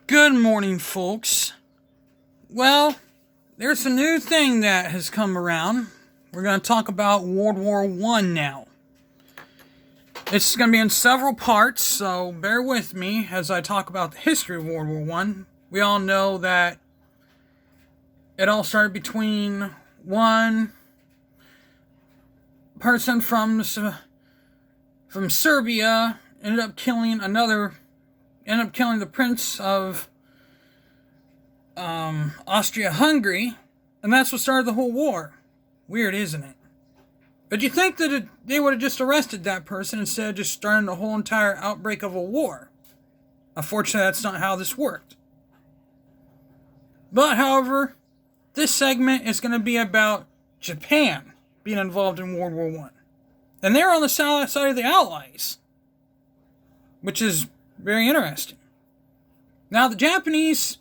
Good morning, folks. Well, there's a new thing that has come around. We're going to talk about World War One now. It's going to be in several parts, so bear with me as I talk about the history of World War One. We all know that it all started between one person from Serbia ended up killing the prince of Austria-Hungary, and that's what started the whole war. Weird, isn't it? But you think that they would have just arrested that person instead of just starting the whole entire outbreak of a war. Unfortunately, that's not how this worked. But, however, this segment is going to be about Japan being involved in World War One, and they're on the side of the Allies, which is very interesting. Now, the Japanese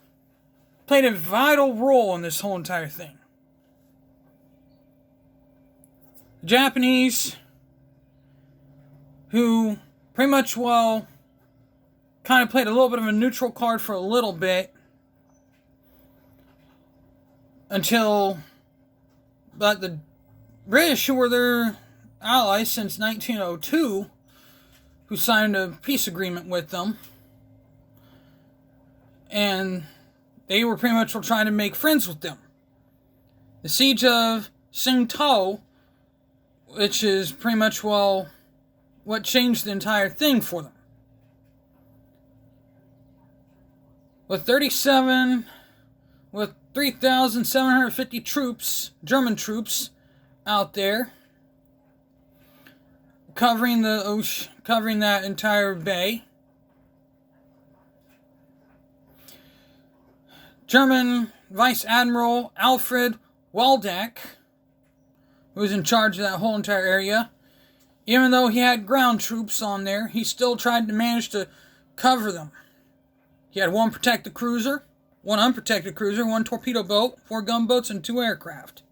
played a vital role in this whole entire thing. The Japanese, who pretty much, kind of played a little bit of a neutral card for a little bit, but the British, who were their allies since 1902, who signed a peace agreement with them, and they were pretty much trying to make friends with them. The siege of Tsingtao, which is pretty much, what changed the entire thing for them. With 3,750 troops, German troops, out there, covering that entire bay. German Vice Admiral Alfred Waldeck, who was in charge of that whole entire area, even though he had ground troops on there, he still tried to manage to cover them. He had one protected cruiser, one unprotected cruiser, one torpedo boat, 4 gunboats, and 2 aircraft.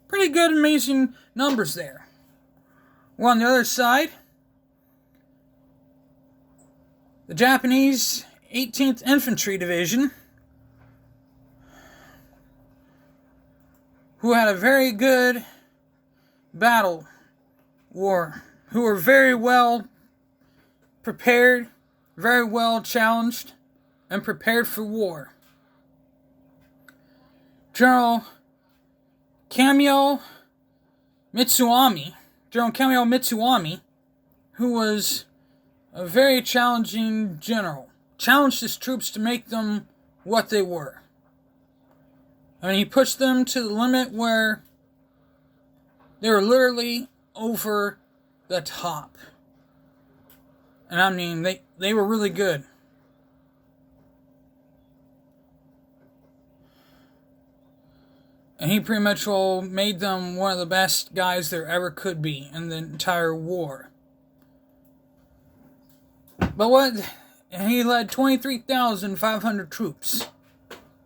Pretty good, amazing numbers there. Well, on the other side, the Japanese 18th Infantry Division, who had a very good battle war, who were very well prepared, very well challenged, and prepared for war. General Kamio Mitsuami, who was a very challenging general, challenged his troops to make them what they were. I mean, he pushed them to the limit where they were literally over the top. And I mean, they were really good. And he pretty much made them one of the best guys there ever could be in the entire war. But he led 23,500 troops,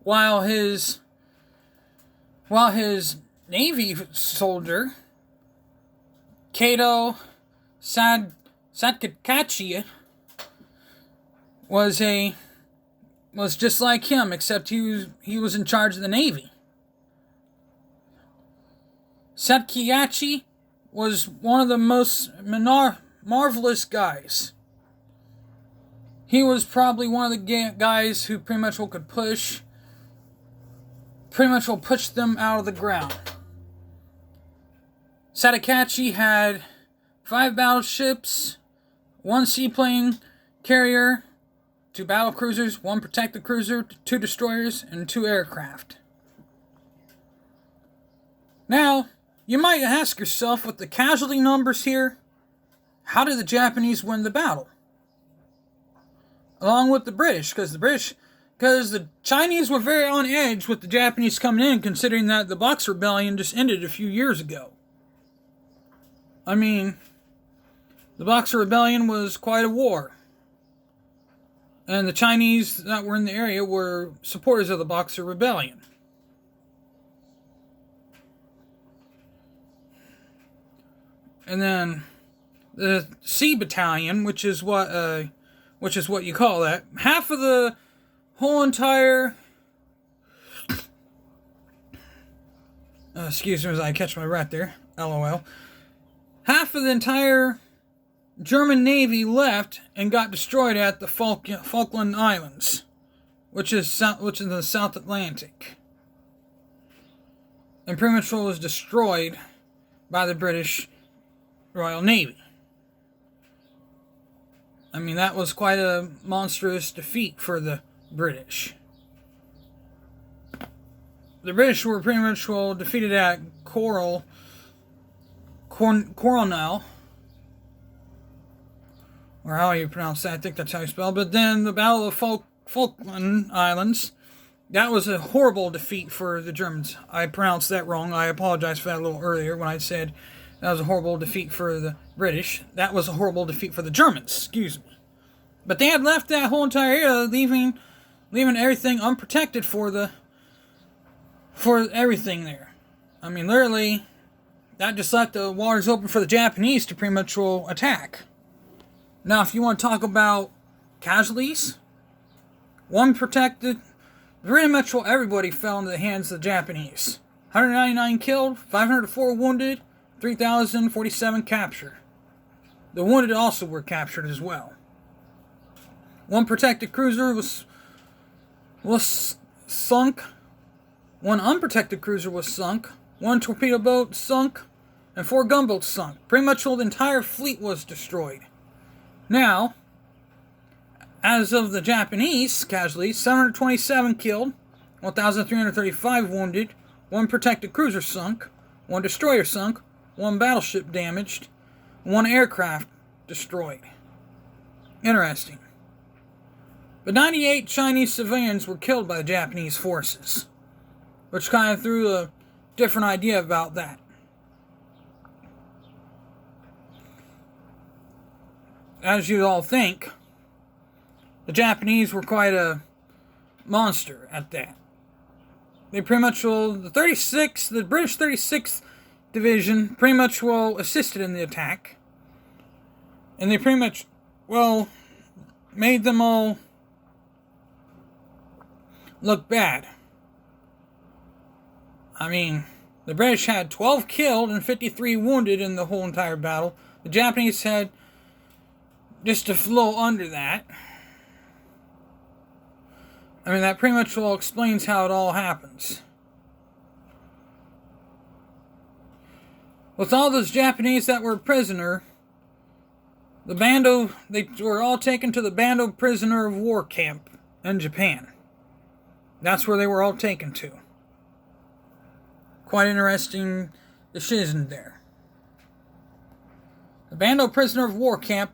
while his Navy soldier, Kato Sakakachi, was just like him, except he was in charge of the Navy. Sakakachi was one of the most marvelous guys. He was probably one of the guys who pretty much could push them out of the ground. Sakakachi had 5 battleships, 1 seaplane carrier, 2 battle cruisers, 1 protected cruiser, 2 destroyers, and 2 aircraft. Now, you might ask yourself, with the casualty numbers here, how did the Japanese win the battle? Along with the British, because the Chinese were very on edge with the Japanese coming in, considering that the Boxer Rebellion just ended a few years ago. I mean, the Boxer Rebellion was quite a war. And the Chinese that were in the area were supporters of the Boxer Rebellion. And then the C Battalion, which is what you call that. Half of the whole entire... excuse me as I catch my breath there. LOL. Half of the entire German Navy left and got destroyed at the Falkland Islands, which is in the South Atlantic. And pretty much was destroyed by the British Royal Navy. I mean, that was quite a monstrous defeat for the British. The British were pretty much defeated at Coronel, or how you pronounce that, I think that's how you spell it. But then the Battle of Falkland Islands, that was a horrible defeat for the Germans. I pronounced that wrong. I apologize for that a little earlier when I said that was a horrible defeat for the British. That was a horrible defeat for the Germans, excuse me. But they had left that whole entire area, leaving everything unprotected for everything there. I mean, literally, that just left the waters open for the Japanese to pretty much attack. Now, if you want to talk about casualties, pretty much everybody fell into the hands of the Japanese. 199 killed, 504 wounded, 3,047 captured. The wounded also were captured as well. One protected cruiser was sunk. One unprotected cruiser was sunk. One torpedo boat sunk. And 4 gunboats sunk. Pretty much the entire fleet was destroyed. Now, as of the Japanese casualties, 727 killed, 1,335 wounded, 1 protected cruiser sunk, 1 destroyer sunk, 1 battleship damaged, 1 aircraft destroyed. Interesting. But 98 Chinese civilians were killed by the Japanese forces, which kind of threw a different idea about that. As you all think, the Japanese were quite a monster at that. They pretty much the British 36th Division pretty much assisted in the attack. And they pretty much, made them all look bad. I mean, the British had 12 killed and 53 wounded in the whole entire battle. The Japanese had just a little under that. I mean, that pretty much explains how it all happens. With all those Japanese that were prisoner, they were all taken to the Bando prisoner of war camp in Japan. That's where they were all taken to. Quite interesting decision there. The Bando prisoner of war camp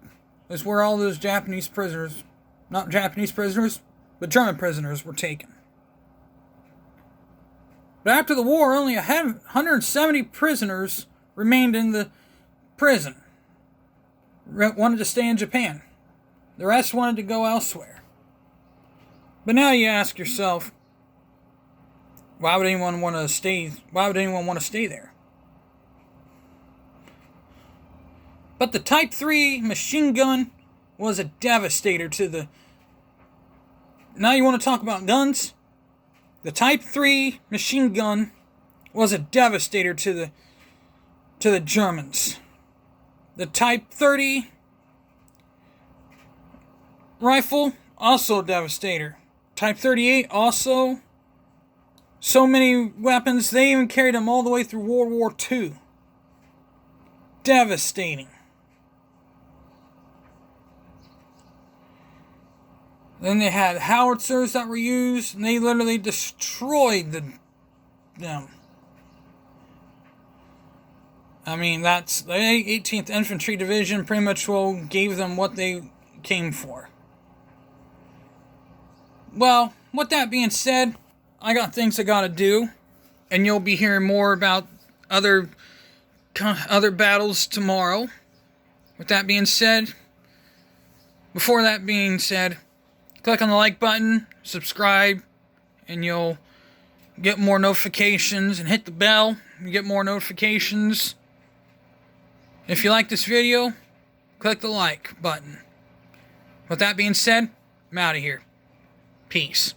is where all those Japanese prisoners, not Japanese prisoners, but German prisoners were taken. But after the war, only 170 prisoners remained in the prison. Wanted to stay in Japan. The rest wanted to go elsewhere. But now you ask yourself, why would anyone want to stay there? But the Type 3 machine gun was a devastator to the... Now you want to talk about guns? The Type 3 machine gun was a devastator to the Germans. The Type 30 rifle, also a devastator. Type 38, also. So many weapons, they even carried them all the way through World War II. Devastating. Then they had howitzers that were used, and they literally destroyed them. I mean, that's the 18th Infantry Division pretty much gave them what they came for. Well, with that being said, I got things I gotta do, and you'll be hearing more about other battles tomorrow. With that being said, click on the like button, subscribe, and you'll get more notifications, and hit the bell, you get more notifications. If you like this video, click the like button. With that being said, I'm out of here. Peace.